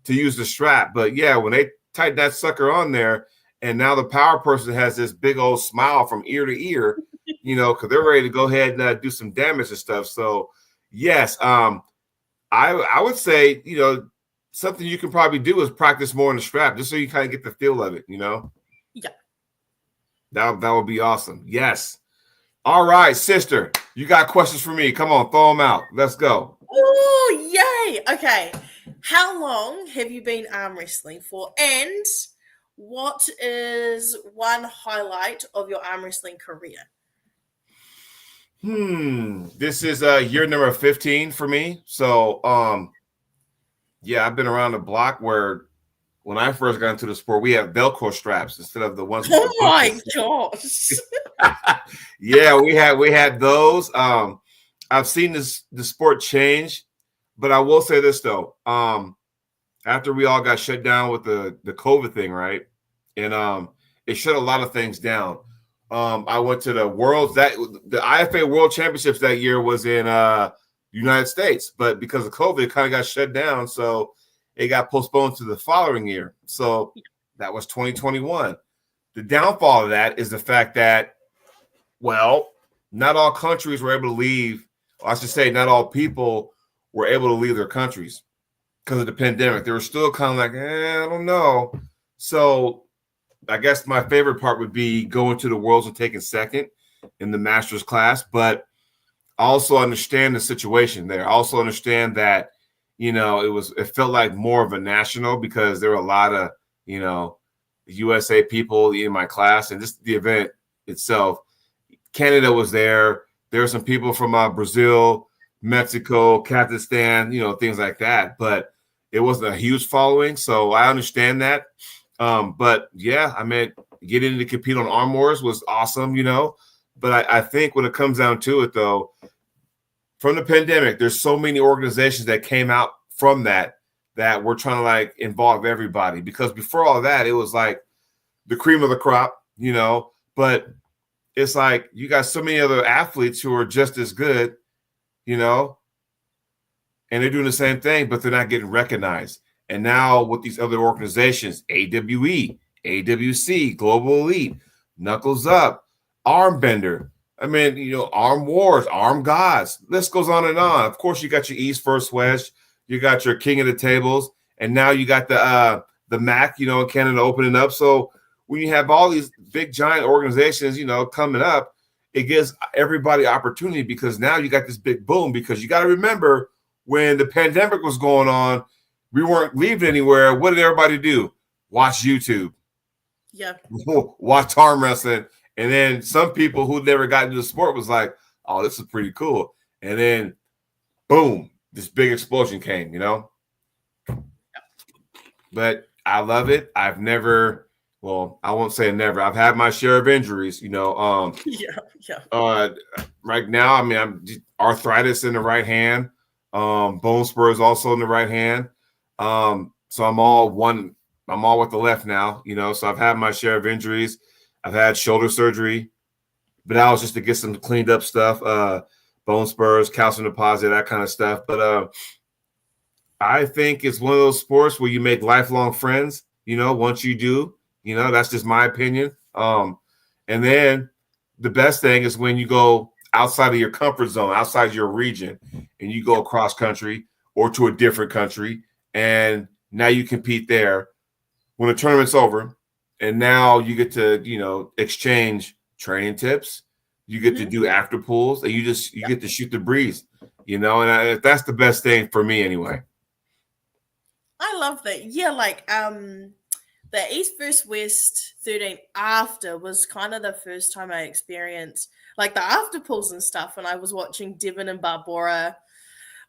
to use the strap. But yeah, when they tighten that sucker on there, and now the power person has this big old smile from ear to ear, because they're ready to go ahead and do some damage and stuff. So yes, I would say, something you can probably do is practice more on the strap, just so you kind of get the feel of it. Yeah. That would be awesome. Yes. All right, sister, you got questions for me? Come on, throw them out. Let's go. Oh, yay! Okay, how long have you been arm wrestling for, and what is one highlight of your arm wrestling career? This is year number 15 for me. So, yeah, I've been around the block where when I first got into the sport, we had Velcro straps instead of the ones with Oh the my buckles. gosh! Yeah, we had those. I've seen the sport change, but I will say this though. After we all got shut down with the COVID thing, right? And it shut a lot of things down. I went to the IFA World Championships that year was in United States, but because of COVID, it kind of got shut down, so it got postponed to the following year. So that was 2021. The downfall of that is the fact that, well, not all countries were able to leave. Or I should say, not all people were able to leave their countries because of the pandemic. They were still kind of like, I don't know. So I guess my favorite part would be going to the Worlds and taking second in the Masters class. But I also understand the situation there. I also understand that, it felt like more of a national because there were a lot of, USA people in my class, and just the event itself. Canada was there. There were some people from Brazil, Mexico, Kazakhstan, things like that. But it wasn't a huge following, so I understand that. But yeah, I mean, getting to compete on Arm Wars was awesome, But I think when it comes down to it, though, from the pandemic, there's so many organizations that came out from that we're trying to like involve everybody. Because before all that, it was like the cream of the crop, But it's like you got so many other athletes who are just as good, and they're doing the same thing, but they're not getting recognized. And now with these other organizations, AWE, AWC, Global Elite, Knuckles Up, Armbender, I mean, Arm Wars, Arm Gods, list goes on and on. Of course, you got your East First West, you got your King of the Tables, and now you got the MAC, in Canada opening up. So when you have all these big giant organizations, coming up, it gives everybody opportunity because now you got this big boom. Because you got to remember, when the pandemic was going on, we weren't leaving anywhere. What did everybody do? Watch YouTube. Yeah. Watch arm wrestling. And then some people who never got into the sport was like, oh, this is pretty cool. And then, boom, this big explosion came, But I love it. I won't say never. I've had my share of injuries, Yeah. Right now, I mean, I'm arthritis in the right hand. Bone spurs also in the right hand. So I'm all with the left now, So I've had my share of injuries. I've had shoulder surgery, but that was just to get some cleaned up stuff, bone spurs, calcium deposit, that kind of stuff. But I think it's one of those sports where you make lifelong friends, once you do, that's just my opinion. And then the best thing is when you go outside of your comfort zone, outside your region, and you go across country or to a different country, and now you compete there when the tournament's over, and now you get to, exchange training tips. You get to do after pools, and you get to shoot the breeze, and that's the best thing for me anyway. I love that. Yeah, like the East vs West 13 after was kind of the first time I experienced like the after pulls and stuff, and I was watching Devin and Barbara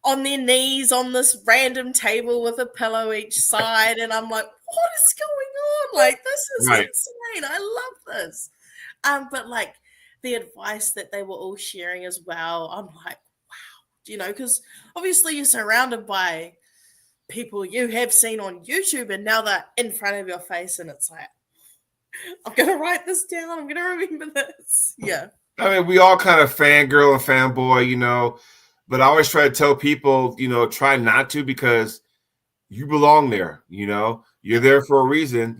on their knees on this random table with a pillow each side, and I'm like, what is going on? Like, this is Right. insane. I love this. But like the advice that they were all sharing as well, I'm like, wow, because obviously you're surrounded by people you have seen on YouTube, and now they're in front of your face, and it's like, I'm gonna write this down. I'm gonna remember this. Yeah. I mean, we all kind of fangirl and fanboy, but I always try to tell people, try not to, because you belong there, you're Yep. there for a reason,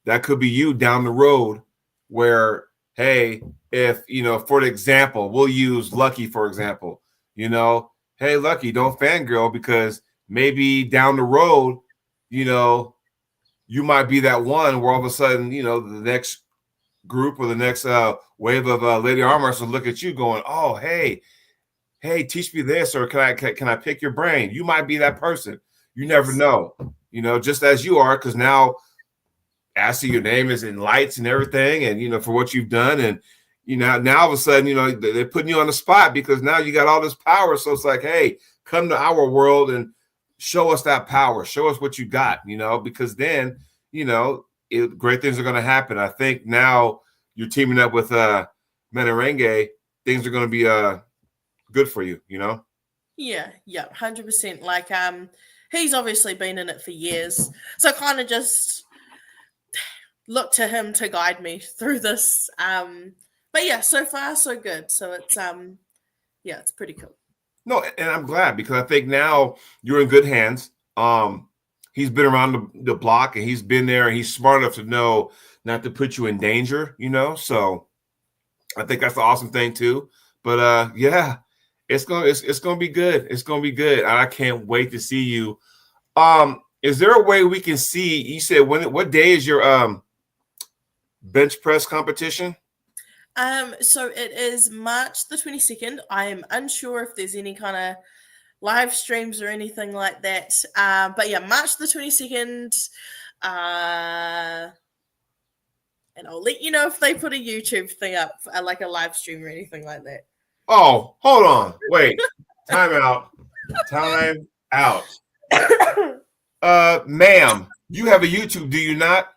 that could be you down the road where, hey, if, for the example, we'll use Lucky, for example, hey, Lucky, don't fangirl, because maybe down the road, you might be that one where all of a sudden, the next group or the next wave of lady arm wrestlers look at you going, oh, hey, teach me this, or can I pick your brain? You might be that person. You never know, just as you are, because now Ashley, your name is in lights and everything, and for what you've done, and now all of a sudden, they're putting you on the spot because now you got all this power. So it's like, hey, come to our world and show us that power, show us what you got, because then, great things are going to happen. I think now you're teaming up with Menarenge, things are going to be good for you, Yeah, 100%. Like, he's obviously been in it for years, so kind of just look to him to guide me through this. But yeah, so far so good. So it's yeah, it's pretty cool. No, and I'm glad, because I think now you're in good hands. He's been around the block, and he's been there, and he's smart enough to know not to put you in danger, So I think that's the awesome thing too. But yeah, it's gonna be good. It's gonna be good. I can't wait to see you. Is there a way we can see? You said what day is your bench press competition? So it is March the 22nd. I am unsure if there's any kind of live streams or anything like that. But yeah, March the 22nd. And I'll let you know if they put a YouTube thing up, like a live stream or anything like that. Oh, hold on. Wait. Time out. Time out. Ma'am, you have a YouTube, do you not?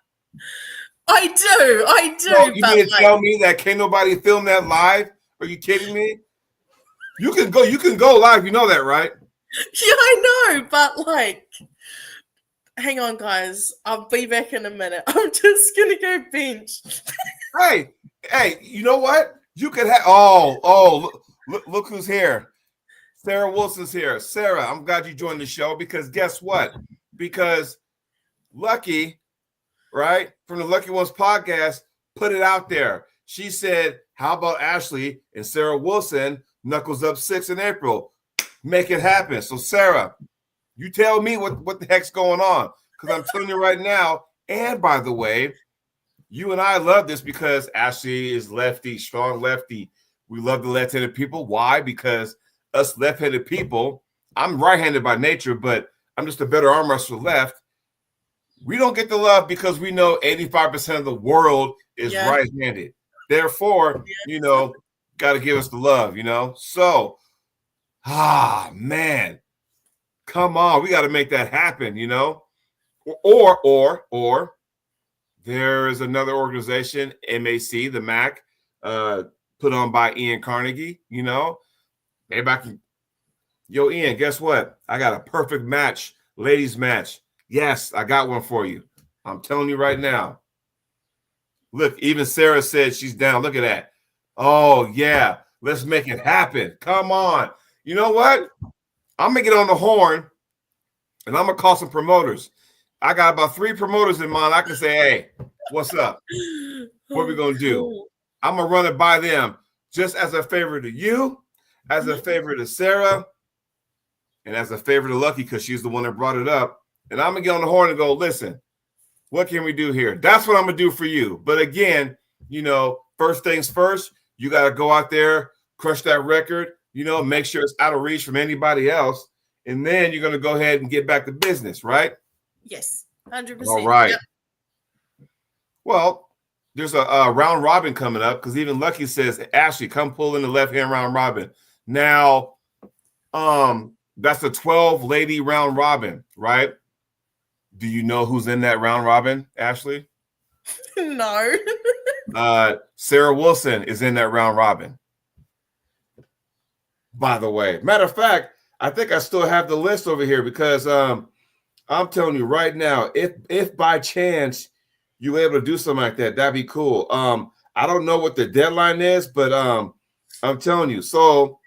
I do. So you mean to tell me that can't nobody film that live? Are you kidding me? You can go live, you know that, right? Yeah, I know, but like, hang on, guys. I'll be back in a minute. I'm just gonna go bench. Hey, you know what? You could have. Look who's here. Sarah Wilson's here. Sarah, I'm glad you joined the show, because guess what? Because Lucky, right, from the Lucky Ones podcast, put it out there. She said, how about Ashley and Sarah Wilson, Knuckles Up 6 in April? Make it happen. So, Sarah, you tell me what the heck's going on, because I'm telling you right now. And by the way, you and I love this because Ashley is lefty, strong lefty. We love the left-handed people. Why? Because us left-handed people, I'm right-handed by nature, but I'm just a better arm wrestler left. We don't get the love because we know 85% of the world is right-handed. Therefore, got to give us the love, So, man, come on. We got to make that happen, Or there is another organization, MAC, the MAC, put on by Ian Carnegie, Maybe I can. Yo, Ian, guess what? I got a perfect match, ladies match. Yes, I got one for you. I'm telling you right now. Look, even Sarah said she's down. Look at that. Oh, yeah. Let's make it happen. Come on. You know what? I'm going to get on the horn, and I'm going to call some promoters. I got about 3 promoters in mind. I can say, hey, what's up? What are we going to do? I'm going to run it by them just as a favor to you, as a favor to Sarah, and as a favor to Lucky, because she's the one that brought it up. And I'm going to get on the horn and go, listen, what can we do here? That's what I'm going to do for you. But again, first things first, you got to go out there, crush that record, make sure it's out of reach from anybody else. And then you're going to go ahead and get back to business, right? Yes, 100%. All right. Yep. Well, there's a round robin coming up, because even Lucky says, Ashley, come pull in the left-hand round robin. Now, that's a 12-lady round robin, right? Do you know who's in that round robin, Ashley? No. Sarah Wilson is in that round robin. By the way, matter of fact, I think I still have the list over here, because I'm telling you right now, if by chance you were able to do something like that. That'd be cool. I don't know what the deadline is, but I'm telling you. So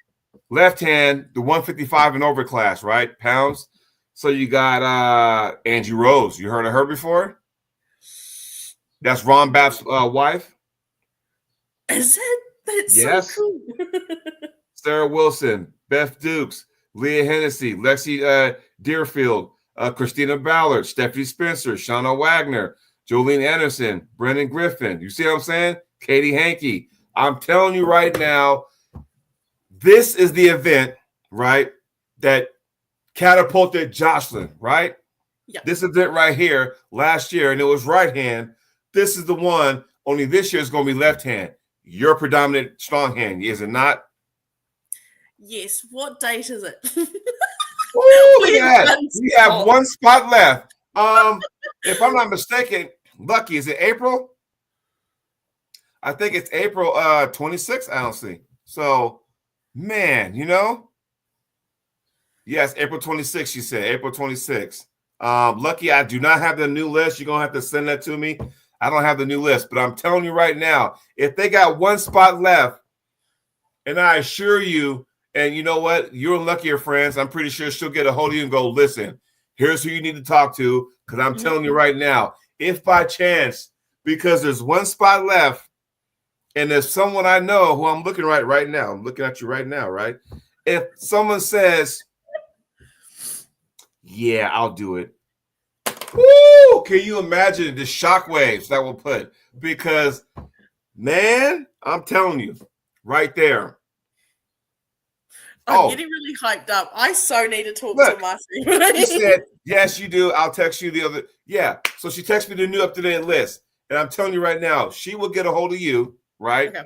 left hand, the 155 and over class, right? Pounds. So you got Angie Rose. You heard of her before? That's Ron Bapp's wife. Is it? That's Yes. so cool. Sarah Wilson, Beth Dukes, Leah Hennessy, Lexi Deerfield, Christina Ballard, Stephanie Spencer, Shauna Wagner, Jolene Anderson, Brendan Griffin. You see what I'm saying? Katie Hankey. I'm telling you right now, this is the event, right, that catapulted Jocelyn, right? Yeah. This event right here last year, and it was right hand. This is the one, only this year is going to be left hand. Your predominant strong hand, is it not? Yes. What date is it? Ooh, yeah. We have one spot left. If I'm not mistaken, Lucky, is it April? I think it's April 26th, I don't see. So, man, yes, April 26th, she said. April 26th. Lucky, I do not have the new list. You're going to have to send that to me. I don't have the new list, but I'm telling you right now, if they got one spot left, and I assure you, and you know what? You're luckier, friends. I'm pretty sure she'll get a hold of you and go, listen, here's who you need to talk to, because I'm telling you right now, if by chance, because there's one spot left, and there's someone I know who I'm looking right now, I'm looking at you right now, right? If someone says, yeah, I'll do it. Woo! Can you imagine the shockwaves that will put? Because, man, I'm telling you, right there. I'm getting really hyped up. I so need to talk to Marcy. She said, yes, you do. I'll text you the other. Yeah. So she texted me the new up-to-date list. And I'm telling you right now, she will get a hold of you, right? Okay.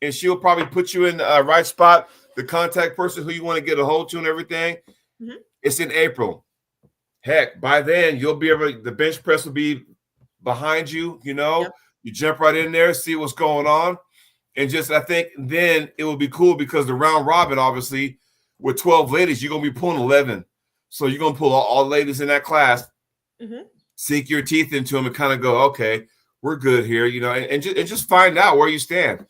And she'll probably put you in the right spot, the contact person who you want to get a hold to and everything. Mm-hmm. It's in April. Heck, by then, you'll be able to, the bench press will be behind you, Yep. You jump right in there, see what's going on. And just, I think then it will be cool because the round robin, obviously, with 12 ladies, you're going to be pulling 11. So you're going to pull all ladies in that class, sink your teeth into them and kind of go, okay, we're good here, and just find out where you stand,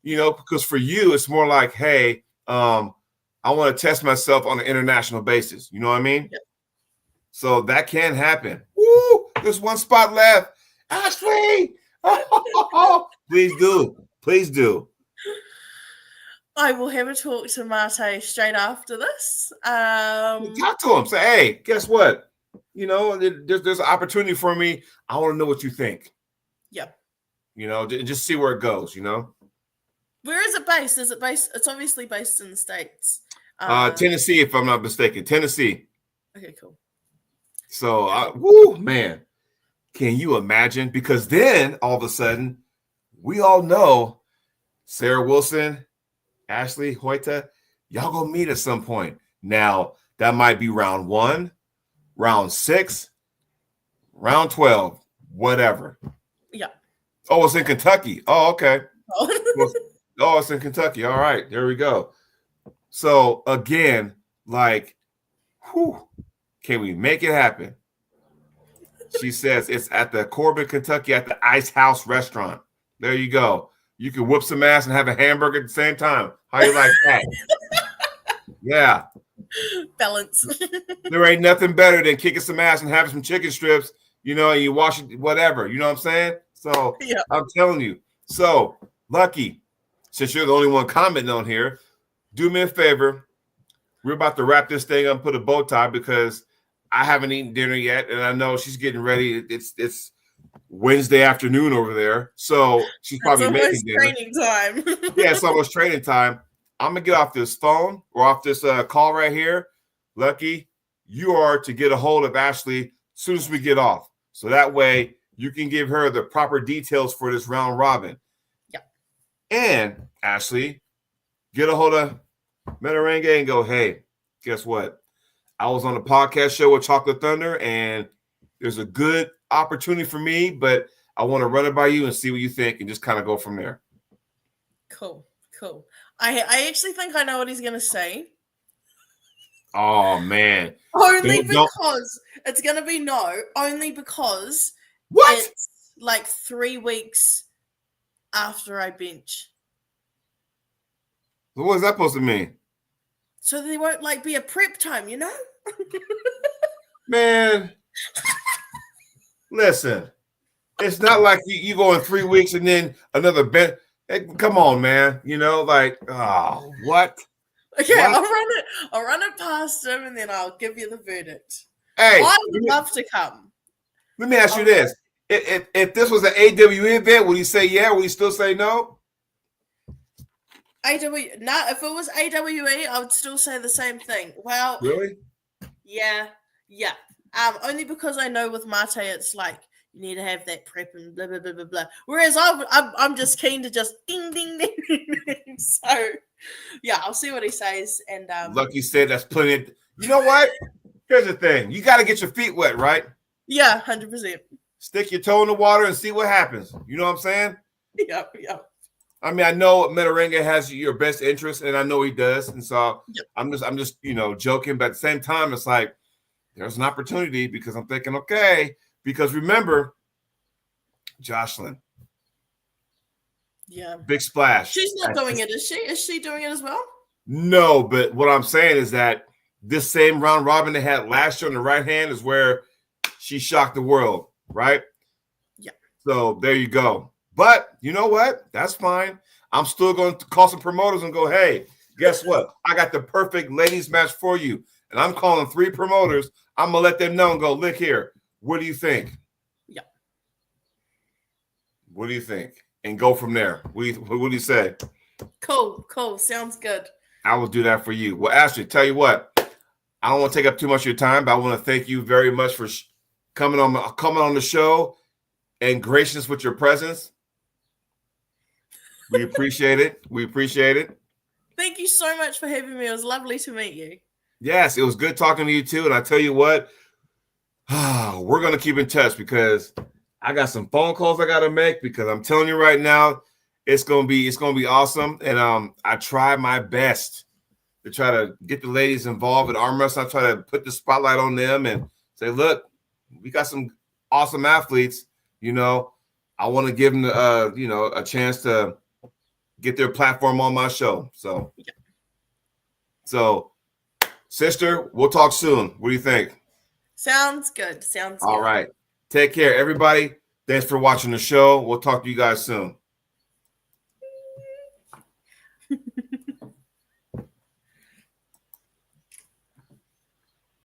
because for you, it's more like, hey, I want to test myself on an international basis. You know what I mean? Yep. So that can happen. Woo! There's one spot left. Ashley! Please do. Please do. I will have a talk to Mate straight after this. Talk to him. Say, hey, guess what? There's an opportunity for me. I want to know what you think. Yep. Just see where it goes, Where is it based? Is it based? It's obviously based in the States. Tennessee, if I'm not mistaken. Tennessee. Okay, cool. So, woo, man. Can you imagine? Because then, all of a sudden, we all know Sarah Wilson, Ashley, Hoeta, y'all gonna meet at some point. Now, that might be round 1, round 6, round 12, whatever. Yeah. Oh, it's in Kentucky. Oh, okay. Oh, it's in Kentucky. All right, there we go. So, again, can we make it happen? She says it's at the Corbin, Kentucky, at the Ice House restaurant. There you go. You can whoop some ass and have a hamburger at the same time. How you like that? Yeah. Balance. There ain't nothing better than kicking some ass and having some chicken strips, and you wash it, whatever. You know what I'm saying? So yeah. I'm telling you. So, Lucky, since you're the only one commenting on here, do me a favor. We're about to wrap this thing up and put a bow tie because I haven't eaten dinner yet, and I know she's getting ready. It's Wednesday afternoon over there, so she's probably making dinner. Training time. Yeah, it's almost training time. I'm gonna get off this phone or off this call right here. Lucky, you are to get a hold of Ashley as soon as we get off, so that way you can give her the proper details for this round robin. Yeah. And Ashley, get a hold of Metarenge and go, hey, guess what? I was on a podcast show with Chocolate Thunder, and there's a good opportunity for me, but I want to run it by you and see what you think and just kind of go from there. Cool. I actually think I know what he's going to say. Oh, man. Only because it's going to be no, only because what? like 3 weeks after I bench. So what is that supposed to mean? So there won't like be a prep time, you know? Man, listen. It's not like you go in 3 weeks and then another bench. Hey, come on, man. You know, like, oh, what? Okay, What? I'll run it past him and then I'll give you the verdict. Hey, I would love to come. let me ask you this. If this was an AWE event, would he say yeah? Would he still say no? If it was AWE, I would still say the same thing. Well, Really? yeah. Only because I know with Mate, it's like you need to have that prep and blah blah blah blah blah. Whereas I'm just keen to just ding ding ding ding. Ding. So yeah, I'll see what he says. And Lucky said that's plenty. You know what? Here's the thing: you got to get your feet wet, right? Yeah, 100%. Stick your toe in the water and see what happens. You know what I'm saying? Yeah. I mean, I know Meterenga has your best interest, and I know he does. And so I'm just joking, but at the same time, it's like there's an opportunity because I'm thinking, okay, because remember, Jocelyn. Yeah. Big splash. She's not doing it, is she? Is she doing it as well? No, but what I'm saying is that this same round robin they had last year on the right hand is where she shocked the world, right? Yeah. So there you go. But you know what? That's fine. I'm still going to call some promoters and go, hey, guess what? I got the perfect ladies match for you. And I'm calling 3 promoters. I'm going to let them know and go, look here. What do you think? Yeah. What do you think? And go from there. What do you say? Cool. Sounds good. I will do that for you. Well, Ashley, tell you what. I don't want to take up too much of your time, but I want to thank you very much for coming on the show and gracious with your presence. We appreciate it. Thank you so much for having me. It was lovely to meet you. Yes, it was good talking to you too. And I tell you what, we're going to keep in touch because I got some phone calls I got to make because I'm telling you right now, it's going to be awesome. And I try my best to try to get the ladies involved in arm wrestling. I try to put the spotlight on them and say, look, we got some awesome athletes. You know, I want to give them, a chance to get their platform on my show. So, sister, we'll talk soon. What do you think? Sounds good. All right. Take care, everybody. Thanks for watching the show. We'll talk to you guys soon.